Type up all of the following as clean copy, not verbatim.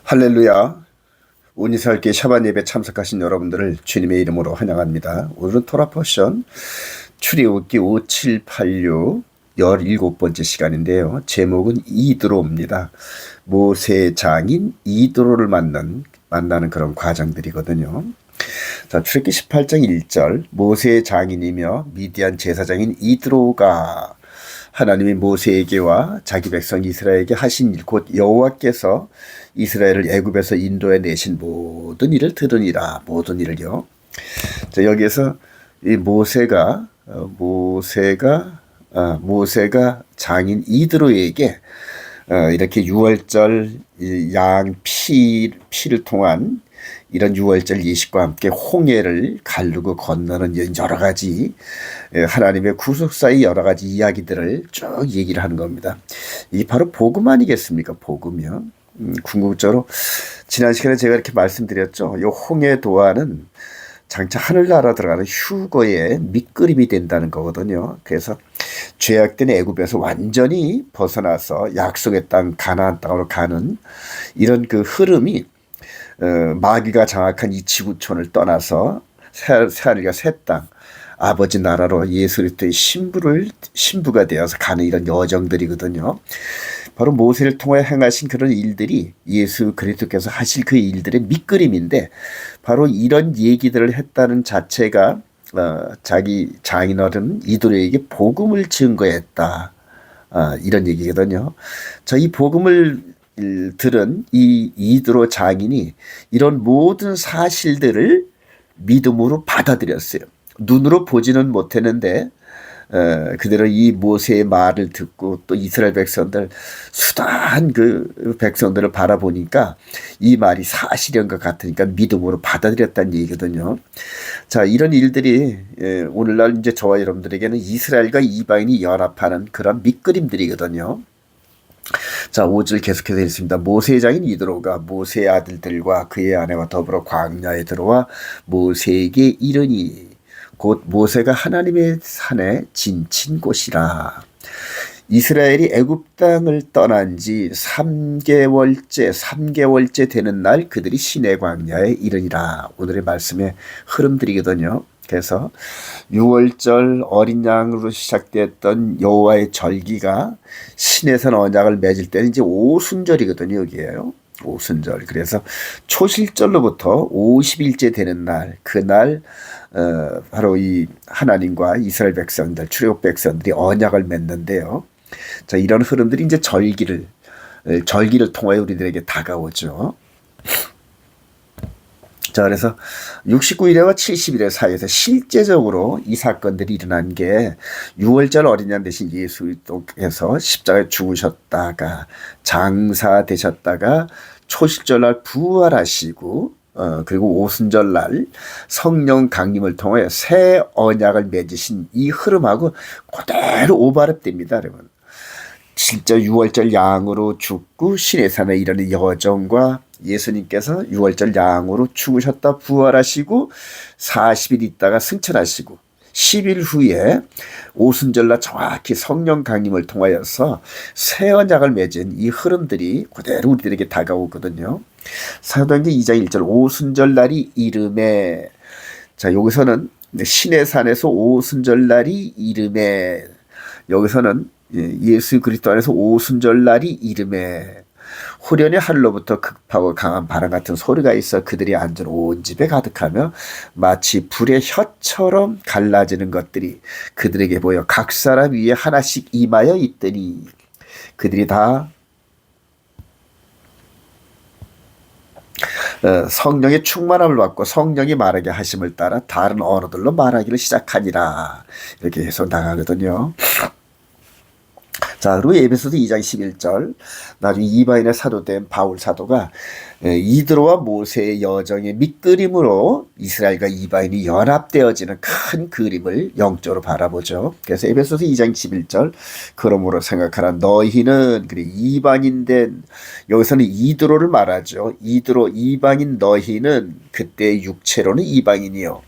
할렐루야. 온이살교 샤반 예배 참석하신 여러분들을 주님의 이름으로 환영합니다. 오늘은 토라 포션 출애굽기 5786 17번째 시간인데요. 제목은 이드로입니다. 모세 장인 이드로를 만나는 그런 과정들이거든요. 자, 출애굽기 18장 1절 모세의 장인이며 미디안 제사장인 이드로가 하나님이 모세에게와 자기 백성 이스라엘에게 하신 일, 곧 여호와께서 이스라엘을 애굽에서 인도해 내신 모든 일을 들으니라. 모든 일을요. 자, 여기에서 이 모세가 장인 이드로에게 이렇게 유월절 양 피를 통한 이런 유월절 예식과 함께 홍해를 가르고 건너는 여러 가지 하나님의 구속사의 여러 가지 이야기들을 쭉 얘기를 하는 겁니다. 이게 바로 복음 아니겠습니까? 복음이요. 궁극적으로 지난 시간에 제가 이렇게 말씀드렸죠. 이 홍해 도하는 장차 하늘나라 들어가는 휴거의 밑그림이 된다는 거거든요. 그래서 죄악된 애굽에서 완전히 벗어나서 약속의 땅 가나안 땅으로 가는 이런 그 흐름이 마귀가 장악한 이 지구촌을 떠나서 새하늘과 새 땅 아버지 나라로 예수 그리스도의 신부가 되어서 가는 이런 여정들이거든요. 바로 모세를 통해 행하신 그런 일들이 예수 그리스도께서 하실 그 일들의 밑그림인데 바로 이런 얘기들을 했다는 자체가 자기 장인어른 이드로에게 복음을 증거했다. 이런 얘기거든요. 자, 이 복음을 들은 이 이드로 장인이 이런 모든 사실들을 믿음으로 받아들였어요. 눈으로 보지는 못했는데 그대로 이 모세의 말을 듣고 또 이스라엘 백성들 수다한 그 백성들을 바라보니까 이 말이 사실인 것 같으니까 믿음으로 받아들였다는 얘기거든요. 자, 이런 일들이 오늘날 이제 저와 여러분들에게는 이스라엘과 이방인이 연합하는 그런 밑그림들이거든요. 자, 5절 계속해서 있습니다. 모세의 장인 이드로가 모세의 아들들과 그의 아내와 더불어 광야에 들어와 모세에게 이르니 곧 모세가 하나님의 산에 진친 곳이라. 이스라엘이 애굽 땅을 떠난 지 3개월째 되는 날 그들이 시내 광야에 이르니라. 오늘의 말씀의 흐름들이거든요. 그래서 6월절 어린 양으로 시작됐던 여호와의 절기가 시내산 언약을 맺을 때는 이제 오순절이거든요. 여기에요. 오순절. 그래서 초실절로부터 50일째 되는 날, 그날 바로 이 하나님과 이스라엘 백성들, 출애굽 백성들이 언약을 맺는데요. 자, 이런 흐름들이 이제 절기를 통하여 우리들에게 다가오죠. 자, 그래서 69일에와 70일의 사이에서 실제적으로 이 사건들이 일어난 게 6월절 어린 양 대신 예수께서 십자가에 죽으셨다가 장사되셨다가 초실절날 부활하시고 그리고 오순절날 성령 강림을 통해 새 언약을 맺으신 이 흐름하고 그대로 오버랩됩니다, 여러분. 진짜 6월절 양으로 죽고 시내산에 이르는 여정과 예수님께서 6월절 양으로 죽으셨다 부활하시고 40일 있다가 승천하시고 10일 후에 오순절날 정확히 성령 강림을 통하여서 새 언약을 맺은 이 흐름들이 그대로 우리들에게 다가오거든요. 사도행전 2장 1절 오순절날이 이름에, 자, 여기서는 시내산에서 오순절날이 이름에, 여기서는 예수 그리스도 안에서 오순절날이 이름에 후련의 하늘로부터 급하고 강한 바람 같은 소리가 있어 그들이 앉은 온 집에 가득하며 마치 불의 혀처럼 갈라지는 것들이 그들에게 보여 각 사람 위에 하나씩 임하여 있더니 그들이 다 성령의 충만함을 받고 성령이 말하게 하심을 따라 다른 언어들로 말하기를 시작하니라. 이렇게 해서 나가거든요. 자, 그리고 에베소서 2장 11절 나중에 이방인의 사도된 바울 사도가 이드로와 모세의 여정의 밑그림으로 이스라엘과 이방인이 연합되어지는 큰 그림을 영적으로 바라보죠. 그래서 에베소서 2장 11절 그러므로 생각하라 너희는 그래 이방인된, 여기서는 이드로를 말하죠. 이드로 이방인 너희는 그때 육체로는 이방인이요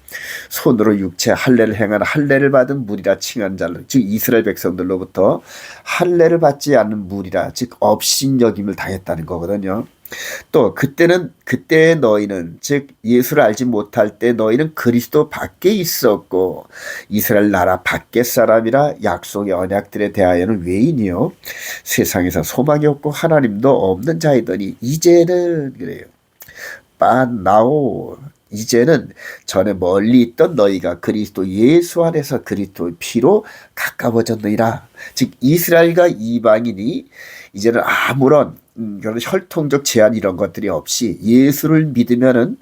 손으로 육체 할례를 행한 할례를 받은 무리라 칭한 자로, 즉 이스라엘 백성들로부터 할례를 받지 않는 무리라, 즉 업신여김을 당했다는 거거든요. 또 그때 너희는 즉 예수를 알지 못할 때 너희는 그리스도 밖에 있었고 이스라엘 나라 밖의 사람이라 약속의 언약들에 대하여는 외인이요 세상에서 소망이 없고 하나님도 없는 자이더니 이제는 그래요. 나오 이제는 전에 멀리 있던 너희가 그리스도 예수 안에서 그리스도의 피로 가까워졌느니라. 즉 이스라엘과 이방인이 이제는 아무런 그런 혈통적 제한 이런 것들이 없이 예수를 믿으면은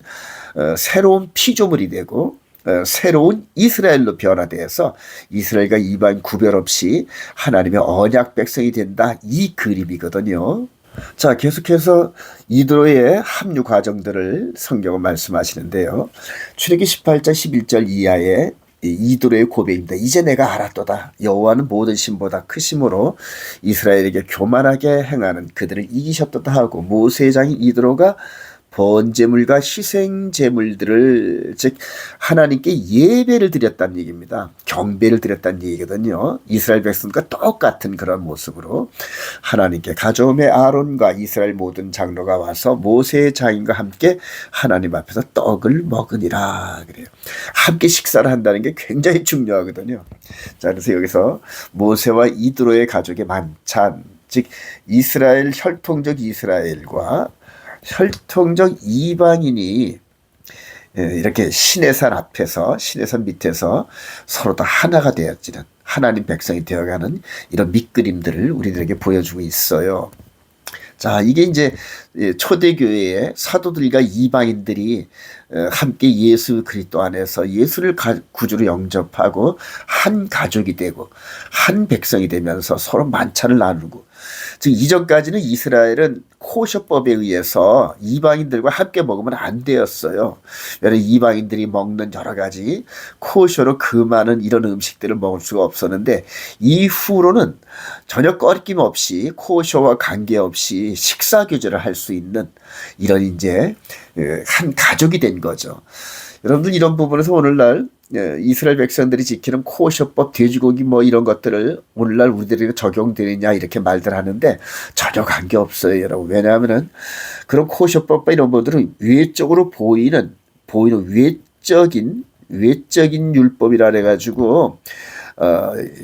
새로운 피조물이 되고 새로운 이스라엘로 변화되어서 이스라엘과 이방 구별 없이 하나님의 언약 백성이 된다. 이 그림이거든요. 자, 계속해서 이도의 합류 과정들을 성경은 말씀하시는데요. 출애기 18장 11절 이하에 이도의 고백입니다. 이제 내가 알았도다. 여호와는 모든 신보다 크심으로 이스라엘에게 교만하게 행하는 그들을 이기셨도다 하고 모세의 장인 이도가 번제물과 희생제물들을 즉 하나님께 예배를 드렸다는 얘기입니다. 경배를 드렸다는 얘기거든요. 이스라엘 백성과 똑같은 그런 모습으로 하나님께 가져오매 아론과 이스라엘 모든 장로가 와서 모세의 장인과 함께 하나님 앞에서 떡을 먹으니라 그래요. 함께 식사를 한다는 게 굉장히 중요하거든요. 자, 그래서 여기서 모세와 이드로의 가족의 만찬 즉 이스라엘 혈통적 이스라엘과 혈통적 이방인이 이렇게 시내산 앞에서 시내산 밑에서 서로 다 하나가 되어지는 하나님 백성이 되어가는 이런 밑그림들을 우리들에게 보여주고 있어요. 자, 이게 이제 초대교회의 사도들과 이방인들이 함께 예수 그리스도 안에서 예수를 구주로 영접하고 한 가족이 되고 한 백성이 되면서 서로 만찬을 나누고 즉 이전까지는 이스라엘은 코셔법에 의해서 이방인들과 함께 먹으면 안 되었어요. 왜냐하면 이방인들이 먹는 여러 가지 코셔로 그 많은 이런 음식들을 먹을 수가 없었는데 이후로는 전혀 꺼리낌 없이 코셔와 관계없이 식사 교제를 할 수 있는 이런 이제 한 가족이 된 거죠. 여러분들 이런 부분에서 오늘날 이스라엘 백성들이 지키는 코셔법, 돼지고기 뭐 이런 것들을 오늘날 우리들에게 적용되느냐 이렇게 말들 하는데 전혀 관계없어요, 여러분. 왜냐하면은 그런 코셔법과 이런 것들은 외적으로 보이는 외적인 율법이라 해가지고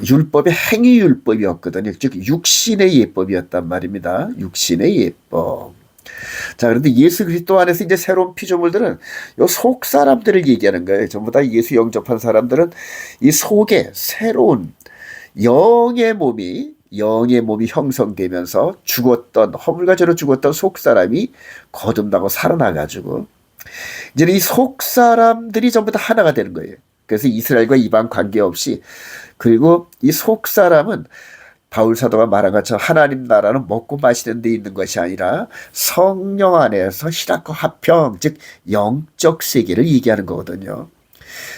율법의 행위 율법이었거든요. 즉 육신의 예법이었단 말입니다. 육신의 예법. 자, 그런데 예수 그리스도 안에서 이제 새로운 피조물들은 요 속 사람들을 얘기하는 거예요. 전부 다 예수 영접한 사람들은 이 속에 새로운 영의 몸이 형성되면서 허물과 죄로 죽었던 속 사람이 거듭나고 살아나가지고 이제 이 속 사람들이 전부 다 하나가 되는 거예요. 그래서 이스라엘과 이방 관계없이 그리고 이 속 사람은 바울 사도가 말한 것처럼 하나님 나라는 먹고 마시는 데 있는 것이 아니라 성령 안에서 희락과 화평, 즉 영적 세계를 얘기하는 거거든요.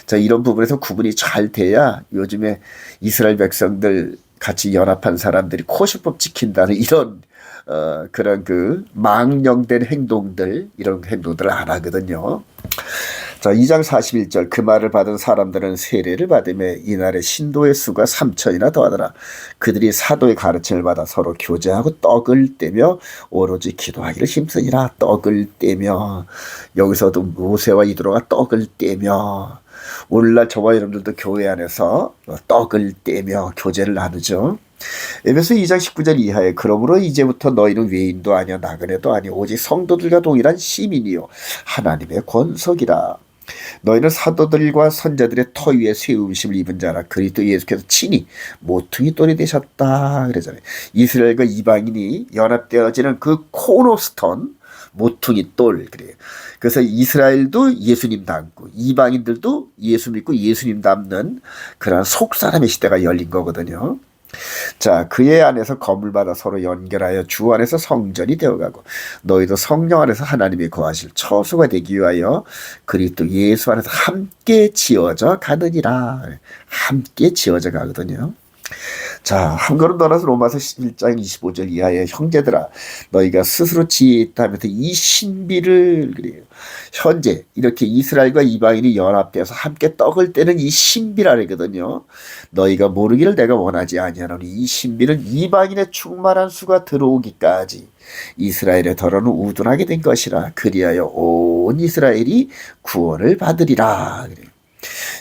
자, 이런 부분에서 구분이 잘 돼야 요즘에 이스라엘 백성들 같이 연합한 사람들이 코시법 지킨다는 이런 그런 그 망령된 행동들 이런 행동들을 안 하거든요. 자, 2장 41절 그 말을 받은 사람들은 세례를 받으며 이날의 신도의 수가 3천이나 더하더라. 그들이 사도의 가르침을 받아 서로 교제하고 떡을 떼며 오로지 기도하기를 힘쓰니라. 떡을 떼며 여기서도 모세와 이드로가 떡을 떼며 오늘날 저와 여러분들도 교회 안에서 떡을 떼며 교제를 나누죠. 에베소 2장 19절 이하에 그러므로 이제부터 너희는 외인도 아니요 나그네도 아니요 오직 성도들과 동일한 시민이요 하나님의 권속이라. 너희는 사도들과 선자들의 터 위에 세우심을 입은 자라. 그리스도 예수께서 친히 모퉁이 돌이 되셨다 그러잖아요. 이스라엘과 이방인이 연합되어지는 그 코너스톤 모퉁이 돌 그래요. 그래서 이스라엘도 예수님 닮고 이방인들도 예수 믿고 예수님 닮는 그런 속사람의 시대가 열린 거거든요. 자, 그의 안에서 건물 받아 서로 연결하여 주 안에서 성전이 되어가고 너희도 성령 안에서 하나님이 거하실 처소가 되기 위하여 그리스도 예수 안에서 함께 지어져 가느니라. 함께 지어져 가거든요. 자, 한 걸음 더 나서 로마서 11장 25절 이하의 형제들아, 너희가 스스로 지혜 있다 하면서 이 신비를, 그래요. 현재 이렇게 이스라엘과 이방인이 연합되어서 함께 떡을 떼는 이 신비라거든요. 너희가 모르기를 내가 원하지 아니하노니 이 신비는 이방인의 충만한 수가 들어오기까지 이스라엘의 더러는 우둔하게 된 것이라. 그리하여 온 이스라엘이 구원을 받으리라. 그래요.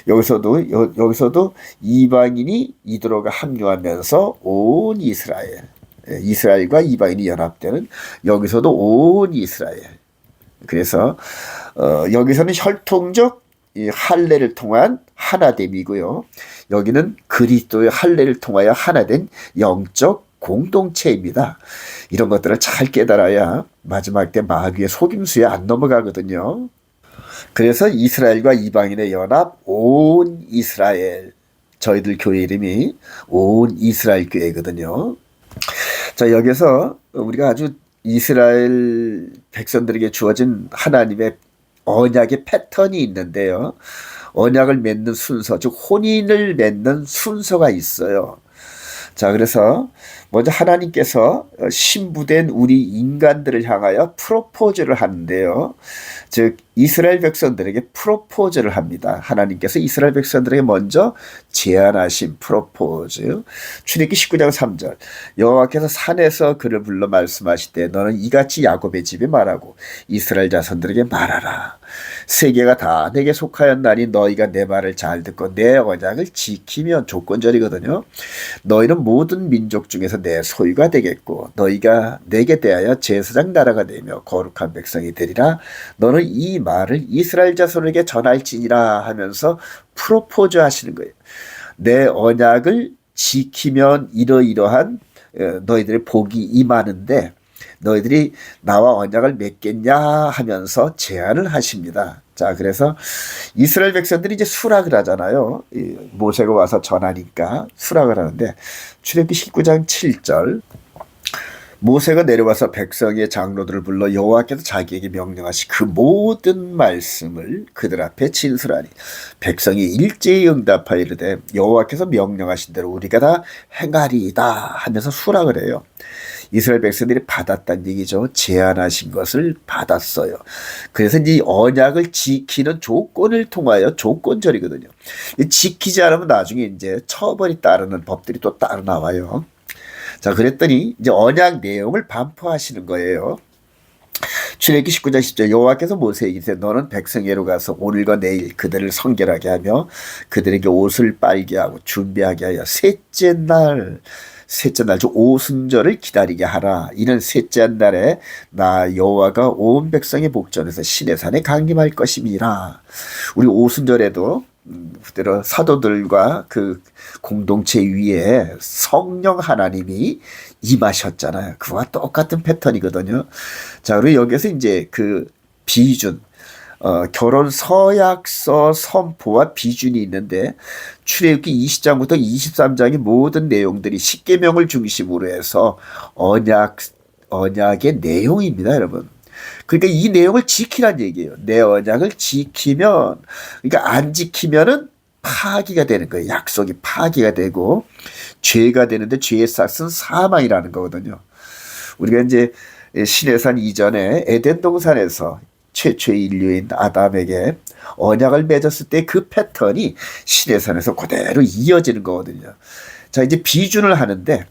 여기서도 이방인이 이드로가 합류하면서 온 이스라엘, 이스라엘과 이방인이 연합되는, 여기서도 온 이스라엘. 그래서 여기서는 혈통적 이 할례를 통한 하나됨이고요. 여기는 그리스도의 할례를 통하여 하나된 영적 공동체입니다. 이런 것들을 잘 깨달아야 마지막 때 마귀의 속임수에 안 넘어가거든요. 그래서 이스라엘과 이방인의 연합, 온 이스라엘. 저희들 교회 이름이 온 이스라엘 교회거든요. 자, 여기서 우리가 아주 이스라엘 백성들에게 주어진 하나님의 언약의 패턴이 있는데요. 언약을 맺는 순서, 즉 혼인을 맺는 순서가 있어요. 자, 그래서 먼저 하나님께서 신부된 우리 인간들을 향하여 프로포즈를 하는데요. 즉 이스라엘 백성들에게 프로포즈를 합니다. 하나님께서 이스라엘 백성들에게 먼저 제안하신 프로포즈. 출애굽기 19장 3절. 여호와께서 산에서 그를 불러 말씀하시되 너는 이같이 야곱의 집에 말하고 이스라엘 자손들에게 말하라. 세계가 다 내게 속하였나니 너희가 내 말을 잘 듣고 내 언약을 지키면, 조건절이거든요. 너희는 모든 민족 중에서 내 소유가 되겠고 너희가 내게 대하여 제사장 나라가 되며 거룩한 백성이 되리라. 너는 이 말을 이스라엘 자손에게 전할지니라 하면서 프로포즈 하시는 거예요. 내 언약을 지키면 이러이러한 너희들의 복이 임하는데 너희들이 나와 언약을 맺겠냐 하면서 제안을 하십니다. 자, 그래서 이스라엘 백성들이 이제 수락을 하잖아요. 모세가 와서 전하니까 수락을 하는데, 출애굽기 19장 7절. 모세가 내려와서 백성의 장로들을 불러 여호와께서 자기에게 명령하신 그 모든 말씀을 그들 앞에 진술하니 백성이 일제히 응답하여 이르되 여호와께서 명령하신 대로 우리가 다 행하리이다 하면서 수락을 해요. 이스라엘 백성들이 받았다는 얘기죠. 제안하신 것을 받았어요. 그래서 이 언약을 지키는 조건을 통하여, 조건절이거든요. 지키지 않으면 나중에 이제 처벌이 따르는 법들이 또 따로 나와요. 자, 그랬더니 이제 언약 내용을 반포하시는 거예요. 출애굽기 19장 10절. 여호와께서 모세에게 이르시되 너는 백성에게로 가서 오늘과 내일 그들을 성결하게 하며 그들에게 옷을 빨게 하고 준비하게 하여 셋째 날 즉 오순절을 기다리게 하라. 이는 셋째 날에 나 여호와가 온 백성의 복전에서 시내산에 강림할 것임이라. 우리 오순절에도 그대로 사도들과 그 공동체 위에 성령 하나님이 임하셨잖아요. 그와 똑같은 패턴이거든요. 자, 그리고 여기서 이제 그 비준, 결혼 서약서 선포와 비준이 있는데 출애굽기 20장부터 23장의 모든 내용들이 십계명을 중심으로 해서 언약의 내용입니다, 여러분. 그러니까 이 내용을 지키란 얘기예요. 내 언약을 지키면, 그러니까 안 지키면은 파기가 되는 거예요. 약속이 파기가 되고 죄가 되는데 죄의 싹은 사망이라는 거거든요. 우리가 이제 시내산 이전에 에덴 동산에서 최초의 인류인 아담에게 언약을 맺었을 때 그 패턴이 시내산에서 그대로 이어지는 거거든요. 자, 이제 비준을 하는데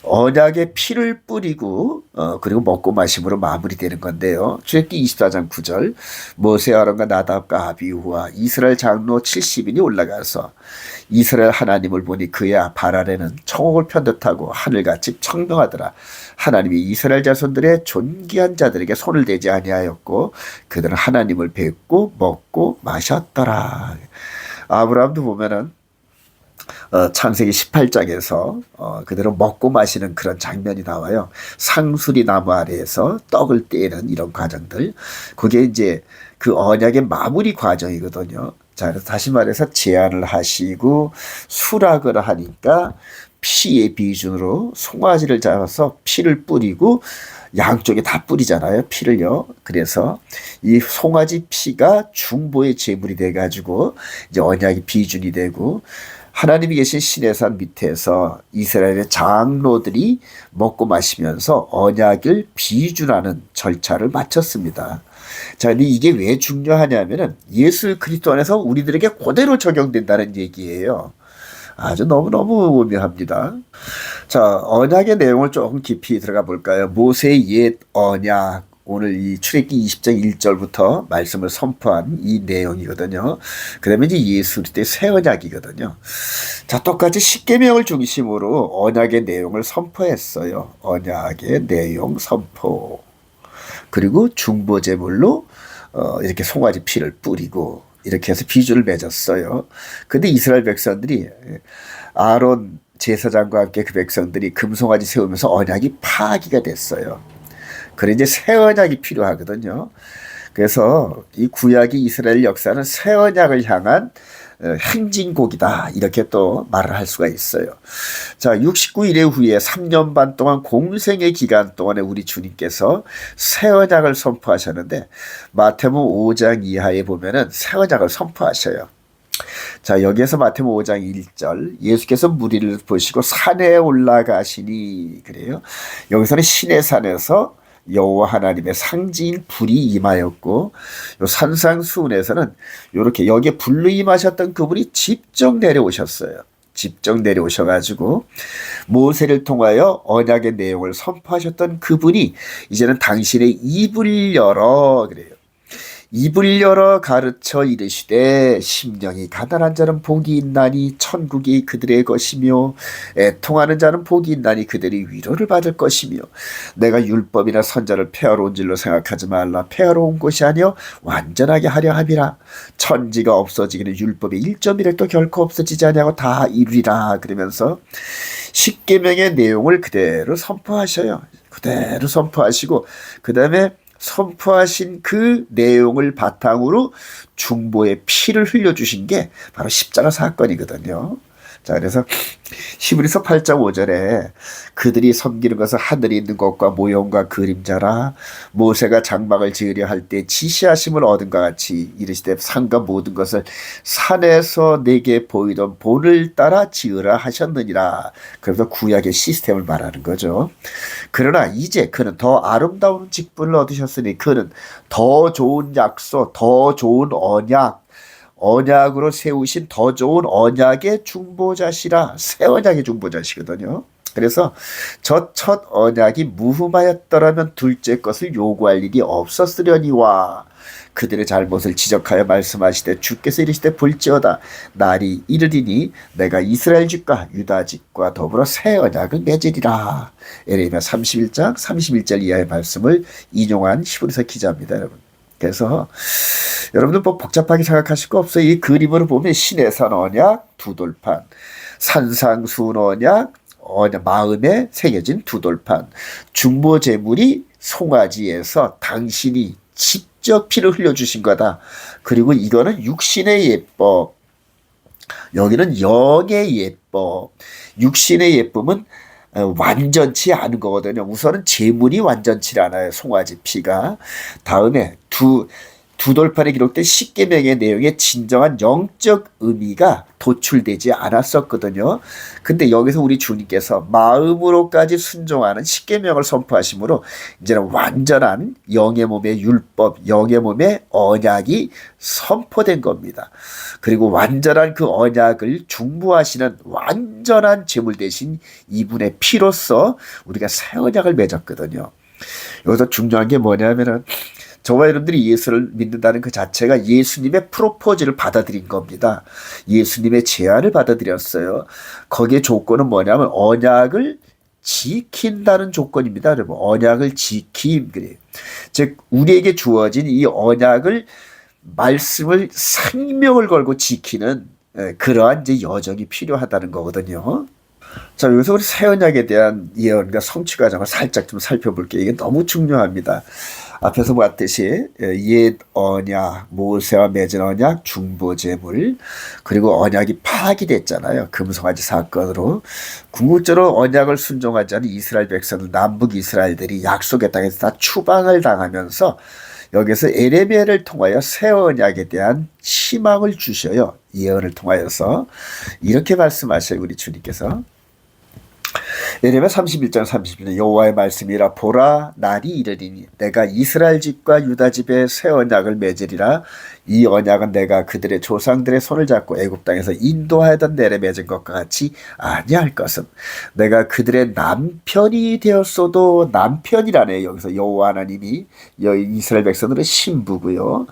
언약의 피를 뿌리고 그리고 먹고 마심으로 마무리되는 건데요. 출애굽기 24장 9절. 모세 아론과 나답과 아비후와 이스라엘 장로 70인이 올라가서 이스라엘 하나님을 보니 그의 발 아래는 청옥을 편듯하고 하늘같이 청명하더라. 하나님이 이스라엘 자손들의 존귀한 자들에게 손을 대지 아니하였고 그들은 하나님을 뵙고 먹고 마셨더라. 아브라함도 보면은 창세기 18장에서 그대로 먹고 마시는 그런 장면이 나와요. 상수리 나무 아래에서 떡을 떼는 이런 과정들. 그게 이제 그 언약의 마무리 과정이거든요. 자, 그래서 다시 말해서 제안을 하시고 수락을 하니까 피의 비준으로 송아지를 잡아서 피를 뿌리고 양쪽에 다 뿌리잖아요. 피를요. 그래서 이 송아지 피가 중보의 제물이 돼가지고 이제 언약의 비준이 되고 하나님이 계신 시내산 밑에서 이스라엘의 장로들이 먹고 마시면서 언약을 비준하는 절차를 마쳤습니다. 자, 근데 이게 왜 중요하냐면은 예수 그리스도 안에서 우리들에게 그대로 적용된다는 얘기예요. 아주 너무너무 오묘합니다. 자, 언약의 내용을 조금 깊이 들어가 볼까요? 모세의 옛 언약, 오늘 이 출애굽기 20장 1절부터 말씀을 선포한 이 내용이거든요. 그 다음에 이제 예수 그리스도의 새 언약이거든요. 자, 똑같이 십계명을 중심으로 언약의 내용을 선포했어요. 언약의 내용 선포. 그리고 중보제물로 이렇게 송아지 피를 뿌리고 이렇게 해서 비주를 맺었어요. 근데 이스라엘 백성들이 아론 제사장과 함께 그 백성들이 금송아지 세우면서 언약이 파기가 됐어요. 그래 이제 새 언약이 필요하거든요. 그래서 이 구약의 이스라엘 역사는 새 언약을 향한 행진곡이다 이렇게 또 말을 할 수가 있어요. 자, 69일의 후에 3년 반 동안 공생의 기간 동안에 우리 주님께서 새 언약을 선포하셨는데 마태복음 5장 이하에 보면은 새 언약을 선포하셔요. 자, 여기에서 마태복음 5장 1절 예수께서 무리를 보시고 산에 올라가시니 그래요. 여기서는 시내산에서 여호와 하나님의 상징인 불이 임하였고 요 산상수훈에서는 이렇게 여기에 불로 임하셨던 그분이 직접 내려오셨어요. 직접 내려오셔가지고 모세를 통하여 언약의 내용을 선포하셨던 그분이 이제는 당신의 입을 열어 그래요. 입을 열어 가르쳐 이르시되 심령이 가난한 자는 복이 있나니 천국이 그들의 것이며 애통하는 자는 복이 있나니 그들이 위로를 받을 것이며 내가 율법이나 선자를 폐하러 온 줄로 생각하지 말라. 폐하러 온 것이 아니요 완전하게 하려 함이라. 천지가 없어지기는 율법의 1.1획도 결코 없어지지 아니하고 다 이루리라. 그러면서 십계명의 내용을 그대로 선포하셔요. 그대로 선포하시고 그 다음에 선포하신 그 내용을 바탕으로 중보의 피를 흘려주신 게 바로 십자가 사건이거든요. 자, 그래서 히브리서 8장 5절에 그들이 섬기는 것은 하늘에 있는 것과 모형과 그림자라. 모세가 장막을 지으려 할 때 지시하심을 얻은 것 같이 이르시되 산과 모든 것을 산에서 내게 보이던 본을 따라 지으라 하셨느니라. 그래서 구약의 시스템을 말하는 거죠. 그러나 이제 그는 더 아름다운 직분을 얻으셨으니 그는 더 좋은 약속, 더 좋은 언약으로 세우신 더 좋은 언약의 중보자시라. 새 언약의 중보자시거든요. 그래서 저 첫 언약이 무흠하였더라면 둘째 것을 요구할 일이 없었으려니와 그들의 잘못을 지적하여 말씀하시되 주께서 이르시되 볼지어다 날이 이르리니 내가 이스라엘 집과 유다 집과 더불어 새 언약을 맺으리라. 에레미야 31장 31절 이하의 말씀을 인용한 히브리서 기자입니다, 여러분. 그래서 여러분들 뭐 복잡하게 생각하실 거 없어요. 이 그림으로 보면 시내산 언약 두 돌판, 산상수훈 언약 마음에 새겨진 두 돌판, 중보 제물이 송아지에서 당신이 직접 피를 흘려주신 거다. 그리고 이거는 육신의 예법, 여기는 영의 예법. 육신의 예쁨은 완전치 않은 거거든요. 우선은 제물이 완전치 않아요. 송아지 피가. 다음에 두 돌판에 기록된 십계명의 내용에 진정한 영적 의미가 도출되지 않았었거든요. 근데 여기서 우리 주님께서 마음으로까지 순종하는 십계명을 선포하심으로 이제는 완전한 영의 몸의 율법, 영의 몸의 언약이 선포된 겁니다. 그리고 완전한 그 언약을 중보하시는 완전한 제물 대신 이분의 피로서 우리가 새 언약을 맺었거든요. 여기서 중요한 게 뭐냐면은 저와 여러분들이 예수를 믿는다는 그 자체가 예수님의 프로포즈를 받아들인 겁니다. 예수님의 제안을 받아들였어요. 거기에 조건은 뭐냐면 언약을 지킨다는 조건입니다. 여러분, 언약을 지킴. 그래요. 즉 우리에게 주어진 이 언약을 말씀을 생명을 걸고 지키는 그러한 이제 여정이 필요하다는 거거든요. 자, 여기서 우리 새 언약에 대한 예언과 성취 과정을 살짝 좀 살펴볼게요. 이게 너무 중요합니다. 앞에서 보았듯이 옛 언약, 모세와 맺은 언약, 중보제물, 그리고 언약이 파기됐잖아요. 금송아지 사건으로. 궁극적으로 언약을 순종하지 않은 이스라엘 백성들, 남북 이스라엘들이 약속의 땅에서 다 추방을 당하면서 여기서 에레미야를 통하여 새 언약에 대한 희망을 주셔요. 예언을 통하여서. 이렇게 말씀하셔요. 우리 주님께서. 예레미야 31장 30절 여호와의 말씀이라 보라 날이 이르리니 내가 이스라엘 집과 유다 집에 새 언약을 맺으리라. 이 언약은 내가 그들의 조상들의 손을 잡고 애굽 땅에서 인도하였던 내래 맺은 것과 같이 아니할 것은 내가 그들의 남편이 되었어도 남편이라네요. 여기서 여호와 하나님이 이스라엘 백성들은 신부고요.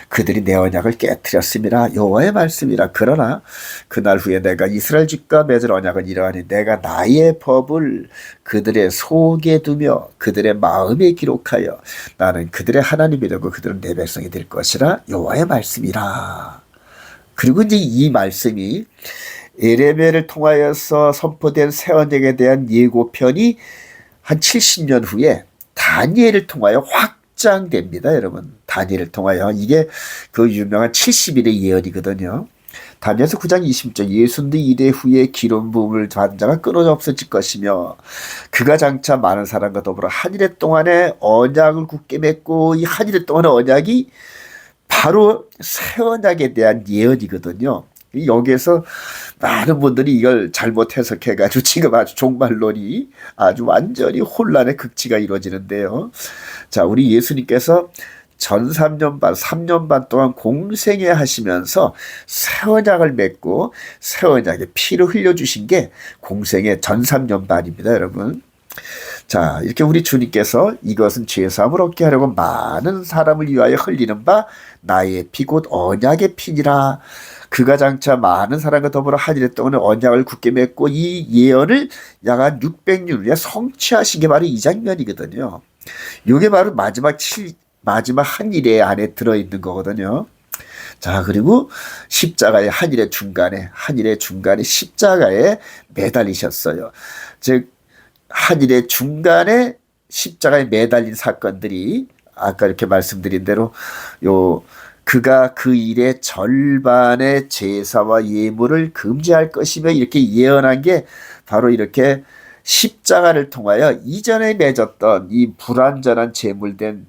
그들이 내 언약을 깨뜨렸음이라. 여호와의 말씀이라. 그러나 그날 후에 내가 이스라엘 집과 맺은 언약은 이러하니 내가 나의 법을 그들의 속에 두며 그들의 마음에 기록하여 나는 그들의 하나님이 되고 그들은 내 백성이 될 것이라. 여호와의 말씀이라. 그리고 이제 이 말씀이 에레미야를 통하여서 선포된 새 언약에 대한 예고편이 한 70년 후에 다니엘을 통하여 확장됩니다. 여러분, 다니엘을 통하여. 이게 그 유명한 70일의 예언이거든요. 다니엘서 9장 20절 예순도 이래 후에 기름 부음을 받은 자가 끊어져 없어질 것이며 그가 장차 많은 사람과 더불어 한 일해 동안에 언약을 굳게 맺고 이 한 일해 동안의 언약이 바로 새 언약에 대한 예언이거든요. 여기에서 많은 분들이 이걸 잘못 해석해가지고 지금 아주 종말론이 아주 완전히 혼란의 극치가 이루어지는데요. 자, 우리 예수님께서 전 3년 반 동안 공생애 하시면서 새 언약을 맺고 새 언약의 피를 흘려주신 게 공생애 전 3년 반입니다, 여러분. 자, 이렇게 우리 주님께서 이것은 죄사함을 얻게 하려고 많은 사람을 위하여 흘리는 바 나의 피 곧 언약의 피니라. 그가 장차 많은 사람과 더불어 한 일에 동안 언약을 굳게 맺고 이 예언을 약 한 600년 후에 성취하신 게 바로 이 장면이거든요. 이게 바로 마지막 한 일의 안에 들어있는 거거든요. 자, 그리고 십자가의 한 일의 중간에 십자가에 매달리셨어요. 즉 한 일의 중간에 십자가에 매달린 사건들이 아까 이렇게 말씀드린 대로 그가 그 일의 절반의 제사와 예물을 금지할 것이며 이렇게 예언한 게 바로 이렇게 십자가를 통하여 이전에 맺었던 이 불완전한 제물된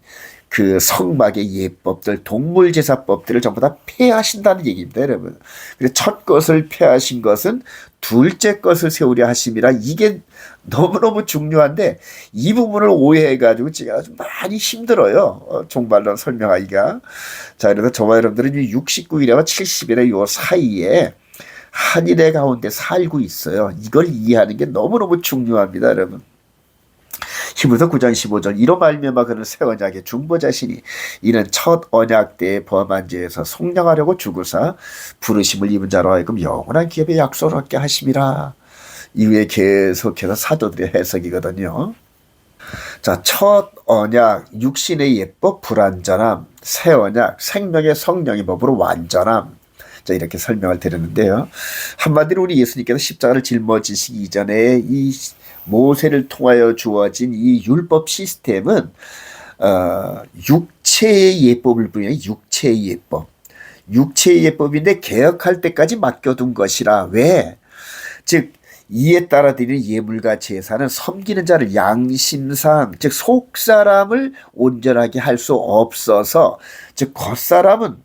그 성막의 예법들, 동물제사법들을 전부 다 폐하신다는 얘기입니다, 여러분. 그래서 첫 것을 폐하신 것은 둘째 것을 세우려 하심이라. 이게 너무너무 중요한데 이 부분을 오해해가지고 제가 좀 많이 힘들어요. 종말론 설명하기가. 자, 그래서 저와 여러분들은 69일에와 70일의 요 사이에 한일의 가운데 살고 있어요. 이걸 이해하는 게 너무너무 중요합니다, 여러분. 히브리서 9장 15절 이로 말미암아 그는 새 언약의 중보자시니 이는 첫 언약 때에 범한 죄에서 속량하려고 죽으사 부르심을 입은 자로 하여금 영원한 기업의 약속을 얻게 하심이라. 이후에 계속해서 사도들의 해석이거든요. 자, 첫 언약 육신의 예법 불완전함, 새 언약 생명의 성령의 법으로 완전함. 자, 이렇게 설명을 드렸는데요. 한마디로 우리 예수님께서 십자가를 짊어지시기 이전에 이 모세를 통하여 주어진 이 율법 시스템은 육체의 예법을 부여해. 육체의 예법. 육체의 예법인데 개혁할 때까지 맡겨둔 것이라. 왜? 즉 이에 따라 드리는 예물과 제사는 섬기는 자를 양심상 즉 속사람을 온전하게 할 수 없어서 즉 겉사람은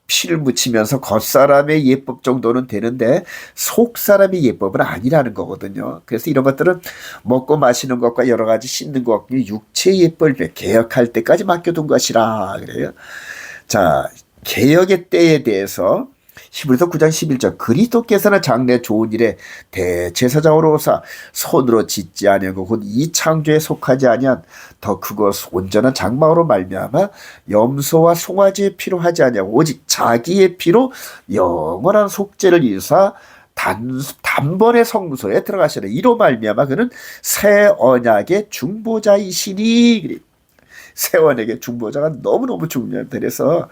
피를 묻히면서 겉사람의 예법 정도는 되는데 속사람의 예법은 아니라는 거거든요. 그래서 이런 것들은 먹고 마시는 것과 여러 가지 씻는 것, 육체의 예법을 개혁할 때까지 맡겨둔 것이라 그래요. 자, 개혁의 때에 대해서 히브리서 9장 11절 그리스도께서는 장래 좋은 일에 대제사장으로 오사 손으로 짓지 아니하고 곧 이 창조에 속하지 아니한 더 크고 온전한 장막으로 말미암아 염소와 송아지의 피로 하지 아니하고 오직 자기의 피로 영원한 속죄를 이루사 단번에 성소에 들어가시라. 이로 말미암아 그는 새 언약의 중보자이시니. 새 언약의 중보자가 너무너무 중요합니다. 그래서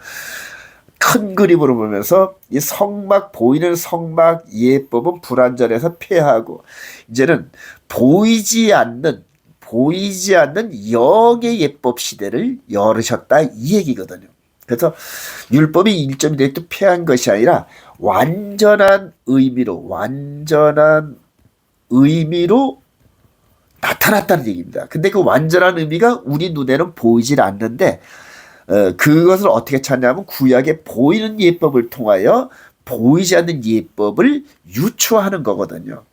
큰 그림으로 보면서 이 성막, 보이는 성막 예법은 불완전해서 폐하고 이제는 보이지 보이지 않는 영의 예법 시대를 열으셨다 이 얘기거든요. 그래서 율법이 일점이 되도 폐한 것이 아니라 완전한 의미로 나타났다는 얘기입니다. 근데 그 완전한 의미가 우리 눈에는 보이질 않는데 그것을 어떻게 찾냐면 구약의 보이는 예법을 통하여 보이지 않는 예법을 유추하는 거거든요.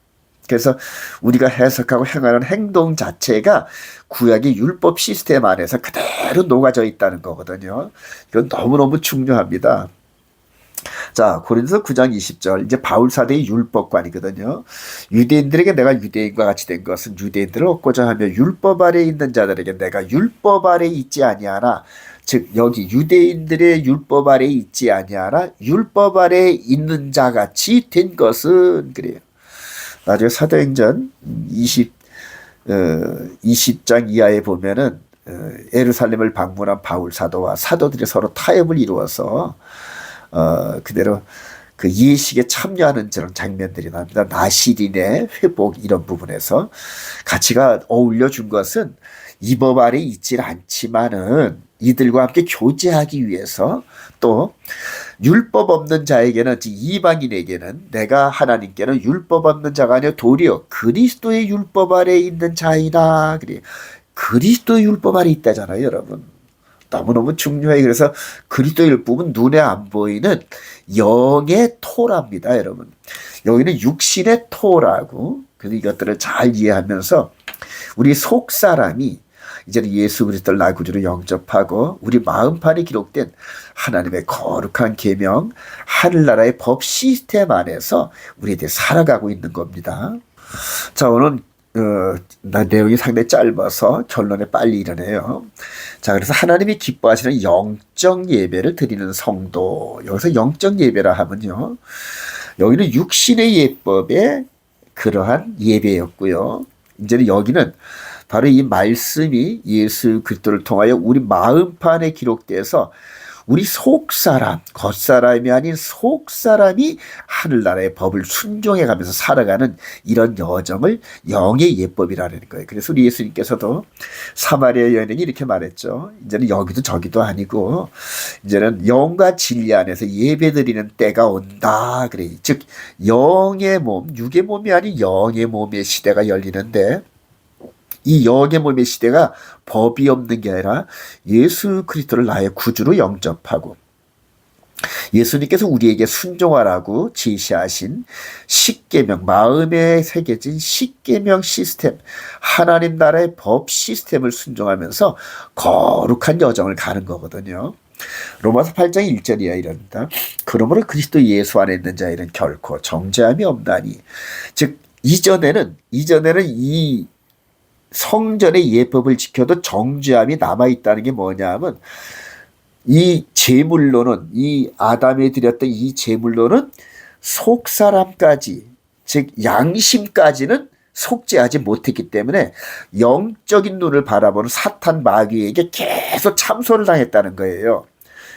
그래서 우리가 해석하고 행하는 행동 자체가 구약의 율법 시스템 안에서 그대로 녹아져 있다는 거거든요. 이건 너무너무 중요합니다. 자, 고린도서 9장 20절 이제 바울 사대의 율법관이거든요. 유대인들에게 내가 유대인과 같이 된 것은 유대인들을 얻고자 하며 율법 아래에 있는 자들에게 내가 율법 아래에 있지 아니하나, 즉 여기 유대인들의 율법 아래에 있지 아니하나 율법 아래에 있는 자같이 된 것은 그래요. 나중에 사도행전 20장 이하에 보면은 예루살렘을 방문한 바울 사도와 사도들이 서로 타협을 이루어서 그대로 그 예식에 참여하는 저런 장면들이 나옵니다. 나시린의 회복 이런 부분에서 가치가 어울려 준 것은 이 법 아래 있질 않지만은 이들과 함께 교제하기 위해서 또 율법 없는 자에게는 이방인에게는 내가 하나님께는 율법 없는 자가 아니라 도리어 그리스도의 율법 아래 있는 자이다. 그래. 그리스도의 율법 아래 있다잖아요, 여러분. 너무너무 중요해요. 그래서 그리스도의 율법은 눈에 안 보이는 영의 토라입니다, 여러분. 여기는 육신의 토라고. 그래서 이것들을 잘 이해하면서 우리 속 사람이 이제는 예수 그리스도를 나의 구주로 영접하고 우리 마음판에 기록된 하나님의 거룩한 계명, 하늘나라의 법 시스템 안에서 우리들이 살아가고 있는 겁니다. 자, 오늘 내용이 상당히 짧아서 결론에 빨리 이르네요. 자, 그래서 하나님이 기뻐하시는 영적 예배를 드리는 성도. 여기서 영적 예배라 하면요, 여기는 육신의 예법의 그러한 예배였고요. 이제는 여기는 바로 이 말씀이 예수 그리스도를 통하여 우리 마음판에 기록돼서 우리 속사람, 겉사람이 아닌 속사람이 하늘나라의 법을 순종해가면서 살아가는 이런 여정을 영의 예법이라는 거예요. 그래서 우리 예수님께서도 사마리아 여인에게 이렇게 말했죠. 이제는 여기도 저기도 아니고 이제는 영과 진리 안에서 예배드리는 때가 온다. 그래. 즉 영의 몸, 육의 몸이 아닌 영의 몸의 시대가 열리는데, 이 영의 몸의 시대가 법이 없는 게 아니라 예수 그리스도를 나의 구주로 영접하고 예수님께서 우리에게 순종하라고 제시하신 십계명, 마음에 새겨진 십계명 시스템, 하나님 나라의 법 시스템을 순종하면서 거룩한 여정을 가는 거거든요. 로마서 8장 1절이야 이랍니다. 그러므로 그리스도 예수 안에 있는 자에는 결코 정죄함이 없나니. 즉 이전에는 이 성전의 예법을 지켜도 정죄함이 남아있다는 게 뭐냐 하면, 이 제물로는, 이 아담에 드렸던 이 제물로는 속사람까지, 즉 양심까지는 속죄하지 못했기 때문에 영적인 눈을 바라보는 사탄 마귀에게 계속 참소를 당했다는 거예요.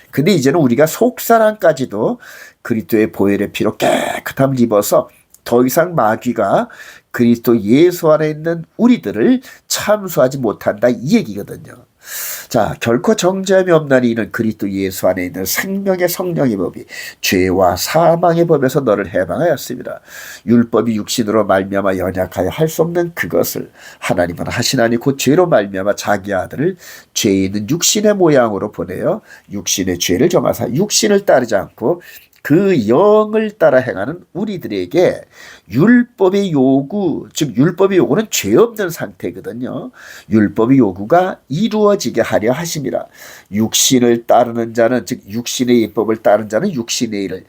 근데 이제는 우리가 속사람까지도 그리스도의 보혈의 피로 깨끗함을 입어서 더 이상 마귀가 그리스도 예수 안에 있는 우리들을 참수하지 못한다 이 얘기거든요. 자, 결코 정죄함이 없나니 이는 그리스도 예수 안에 있는 생명의 성령의 법이 죄와 사망의 법에서 너를 해방하였습니다. 율법이 육신으로 말미암아 연약하여 할 수 없는 그것을 하나님은 하시나니 곧 죄로 말미암아 자기 아들을 죄 있는 육신의 모양으로 보내어 육신의 죄를 정하사 육신을 따르지 않고 그 영을 따라 행하는 우리들에게 율법의 요구, 즉 율법의 요구는 죄 없는 상태거든요. 율법의 요구가 이루어지게 하려 하심이라. 육신을 따르는 자는, 즉 육신의 예법을 따른 자는 육신의 일을,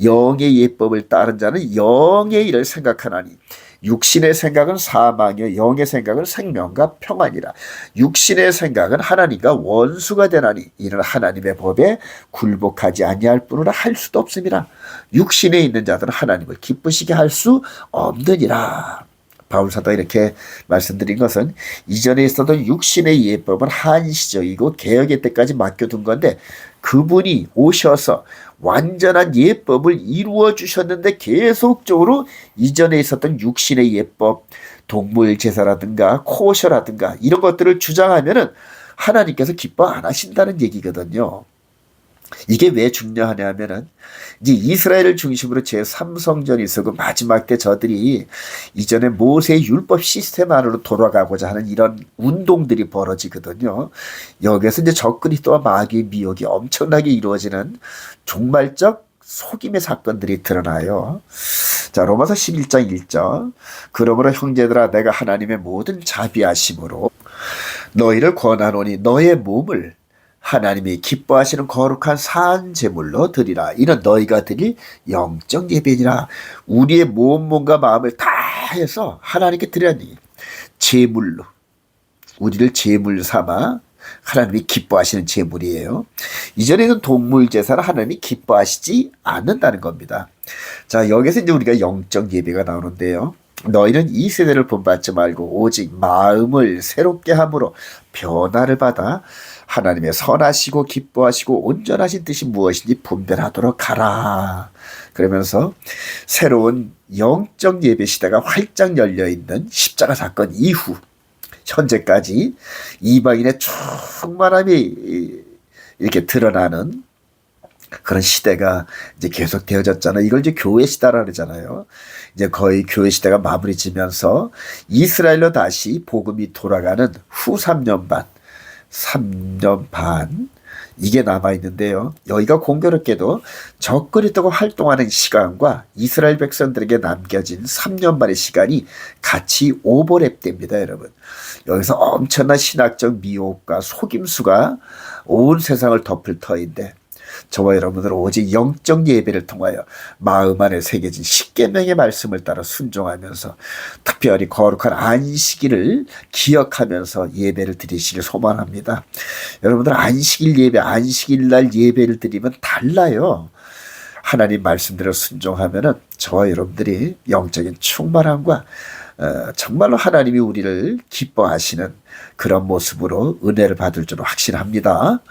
영의 예법을 따른 자는 영의 일을 생각하나니 육신의 생각은 사망이요 영의 생각은 생명과 평안이라. 육신의 생각은 하나님과 원수가 되나니 이는 하나님의 법에 굴복하지 아니할 뿐이라 할 수도 없습니다. 육신에 있는 자들은 하나님을 기쁘시게 할 수 없느니라. 바울 사도가 이렇게 말씀드린 것은 이전에 있었던 육신의 예법은 한시적이고 개혁의 때까지 맡겨둔 건데, 그분이 오셔서 완전한 예법을 이루어 주셨는데 계속적으로 이전에 있었던 육신의 예법, 동물 제사라든가 코셔라든가 이런 것들을 주장하면은 하나님께서 기뻐 안 하신다는 얘기거든요. 이게 왜 중요하냐면은 이제 이스라엘을 중심으로 제3성전이 있었고 마지막 때 저들이 이전에 모세의 율법 시스템 안으로 돌아가고자 하는 이런 운동들이 벌어지거든요. 여기에서 이제 적그리 또한 마귀의 미혹이 엄청나게 이루어지는 종말적 속임의 사건들이 드러나요. 자, 로마서 11장 1절. 그러므로 형제들아 내가 하나님의 모든 자비하심으로 너희를 권하노니 너의 몸을 하나님이 기뻐하시는 거룩한 산 제물로 드리라. 이는 너희가 드릴 영적 예배니라. 우리의 몸과 마음을 다 해서 하나님께 드리라니 제물로 우리를 제물 삼아 하나님이 기뻐하시는 제물이에요. 이전에는 동물 제사를 하나님이 기뻐하시지 않는다는 겁니다. 자, 여기서 이제 우리가 영적 예배가 나오는데요. 너희는 이 세대를 본받지 말고 오직 마음을 새롭게 함으로 변화를 받아 하나님의 선하시고 기뻐하시고 온전하신 뜻이 무엇인지 분별하도록 하라. 그러면서 새로운 영적 예배 시대가 활짝 열려있는 십자가 사건 이후 현재까지 이방인의 충만함이 이렇게 드러나는 그런 시대가 이제 계속 되어졌잖아요. 이걸 이제 교회 시대라 그러잖아요. 이제 거의 교회 시대가 마무리 지면서 이스라엘로 다시 복음이 돌아가는 후 3년 반 이게 남아있는데요. 여기가 공교롭게도 적그리스도가 활동하는 시간과 이스라엘 백성들에게 남겨진 3년 만의 시간이 같이 오버랩됩니다, 여러분. 여기서 엄청난 신학적 미혹과 속임수가 온 세상을 덮을 터인데 저와 여러분들은 오직 영적 예배를 통하여 마음 안에 새겨진 십계명의 말씀을 따라 순종하면서 특별히 거룩한 안식일을 기억하면서 예배를 드리시길 소망합니다. 여러분들 안식일 예배, 안식일 날 예배를 드리면 달라요. 하나님 말씀대로 순종하면은 저와 여러분들이 영적인 충만함과 정말로 하나님이 우리를 기뻐하시는 그런 모습으로 은혜를 받을 줄 확신합니다.